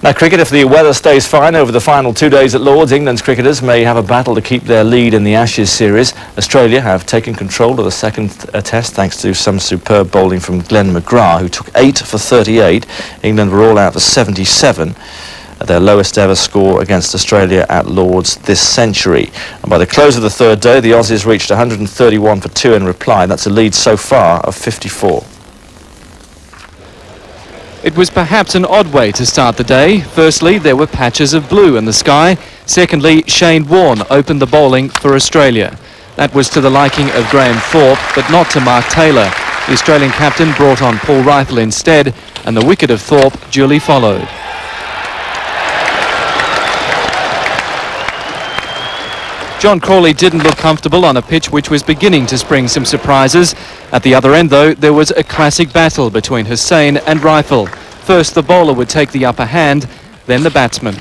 Now cricket, if the weather stays fine over the final 2 days at Lord's, England's cricketers may have a battle to keep their lead in the Ashes series. Australia have taken control of the second test thanks to some superb bowling from Glenn McGrath, who took 8 for 38. England were all out for 77. Their lowest ever score against Australia at Lord's this century. And by the close of the third day, the Aussies reached 131 for 2 in reply. That's a lead so far of 54. It was perhaps an odd way to start the day. Firstly, there were patches of blue in the sky. Secondly, Shane Warne opened the bowling for Australia. That was to the liking of Graham Thorpe, but not to Mark Taylor. The Australian captain brought on Paul Reiffel instead, and the wicket of Thorpe duly followed. John Crawley didn't look comfortable on a pitch which was beginning to spring some surprises. At the other end, though, there was a classic battle between Hussain and Reiffel. First, the bowler would take the upper hand, then the batsman.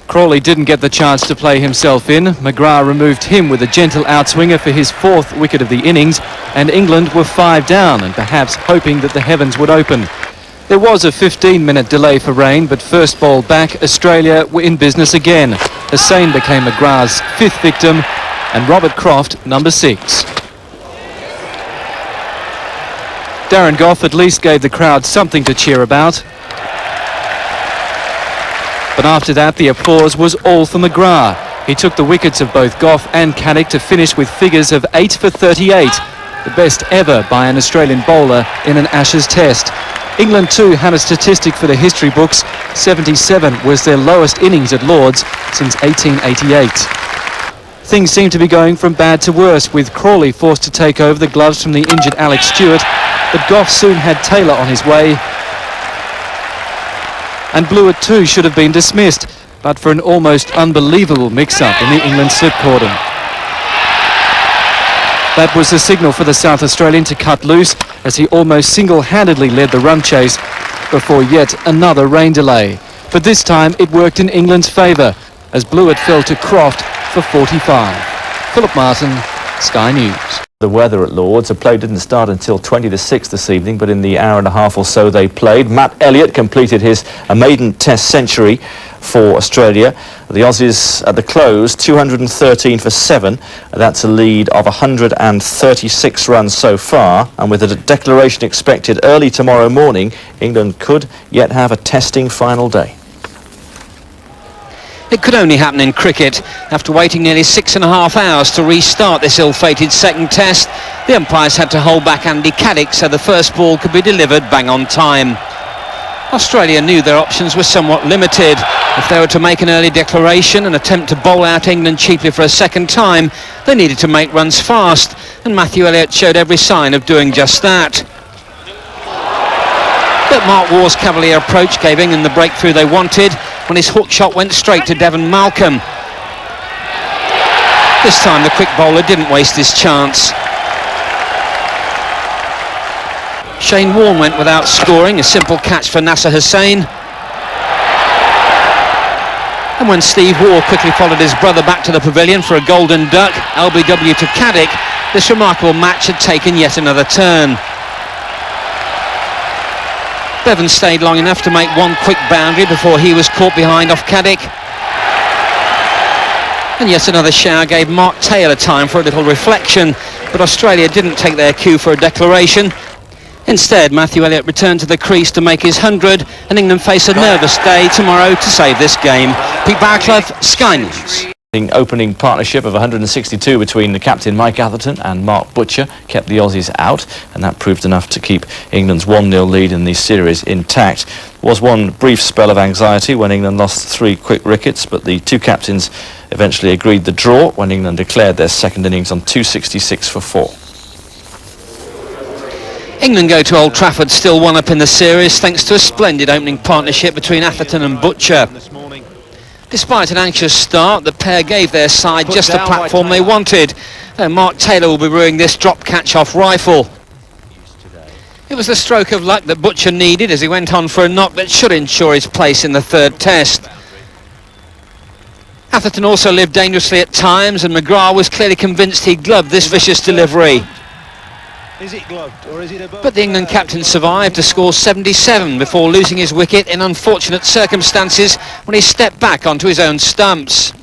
Crawley didn't get the chance to play himself in. McGrath removed him with a gentle outswinger for his 4th wicket of the innings, and England were 5 down and perhaps hoping that the heavens would open. There was a 15-minute delay for rain, but first ball back, Australia were in business again. Hussain became McGrath's 5th victim, and Robert Croft number 6. Darren Gough at least gave the crowd something to cheer about. But after that, the applause was all for McGrath. He took the wickets of both Gough and Caddick to finish with figures of 8 for 38, the best ever by an Australian bowler in an Ashes test. England too had a statistic for the history books. 77 was their lowest innings at Lord's since 1888. Things seemed to be going from bad to worse, with Crawley forced to take over the gloves from the injured Alex Stewart, but Gough soon had Taylor on his way. And Blewett too should have been dismissed, but for an almost unbelievable mix-up in the England slip cordon. That was the signal for the South Australian to cut loose, as he almost single-handedly led the run chase before yet another rain delay. But this time it worked in England's favour, as Blewett fell to Croft for 45. Philip Martin, Sky News. The weather at Lord's. The play didn't start until 20 to 6 this evening, but in the hour and a half or so they played, Matt Elliott completed his maiden test century for Australia. The Aussies at the close, 213 for 7. That's a lead of 136 runs so far, and with a declaration expected early tomorrow morning, England could yet have a testing final day. It could only happen in cricket. After waiting nearly 6.5 hours to restart this ill-fated second test, the umpires had to hold back Andy Caddick so the first ball could be delivered bang on time. Australia knew their options were somewhat limited. If they were to make an early declaration and attempt to bowl out England cheaply for a second time, they needed to make runs fast, and Matthew Elliott showed every sign of doing just that. But Mark Waugh's cavalier approach gave England the breakthrough they wanted when his hook shot went straight to Devon Malcolm. This time the quick bowler didn't waste his chance. Shane Warne went without scoring, a simple catch for Nasser Hussain. And when Steve Waugh quickly followed his brother back to the pavilion for a golden duck, LBW to Caddick, this remarkable match had taken yet another turn. Bevan stayed long enough to make one quick boundary before he was caught behind off Caddick. And yet another shower gave Mark Taylor time for a little reflection, but Australia didn't take their cue for a declaration. Instead, Matthew Elliott returned to the crease to make his 100, and England face a nervous day tomorrow to save this game. Pete Barcliffe, Sky News. Opening partnership of 162 between the captain Mike Atherton and Mark Butcher kept the Aussies out, and that proved enough to keep England's 1-0 lead in the series intact. There was one brief spell of anxiety when England lost 3 quick wickets, but the two captains eventually agreed the draw when England declared their second innings on 266 for 4. England go to Old Trafford still one up in the series thanks to a splendid opening partnership between Atherton and Butcher. Despite an anxious start, the pair gave their side just the platform they wanted. And Mark Taylor will be ruining this drop catch off Reiffel. It was the stroke of luck that Butcher needed as he went on for a knock that should ensure his place in the third test. Atherton also lived dangerously at times, and McGrath was clearly convinced he gloved this vicious delivery. Is it gloved or is it above? But the England captain survived to score 77 before losing his wicket in unfortunate circumstances when he stepped back onto his own stumps.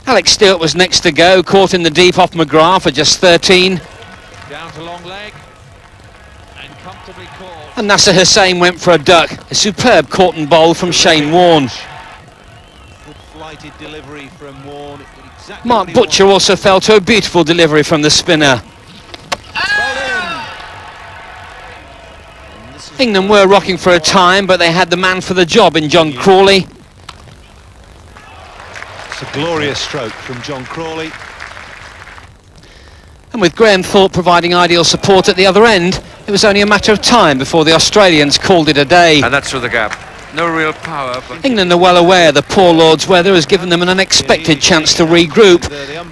Alex Stewart was next to go, caught in the deep off McGrath for just 13. Down to long leg and comfortably caught. And Nasser Hussain went for a duck. A superb caught and bowl from Shane Warne. Good flighted delivery from Warne. Exactly Mark what he Butcher also fell to a beautiful delivery from the spinner. England were rocking for a time, but they had the man for the job in John Crawley. It's a glorious stroke from John Crawley. And with Graham Thorpe providing ideal support at the other end, it was only a matter of time before the Australians called it a day. And that's through the gap. No real power, but England are well aware the poor Lord's weather has given them an unexpected chance to regroup,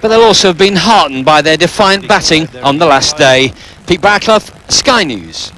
but they'll also have been heartened by their defiant batting on the last day. Pete Barclough, Sky News.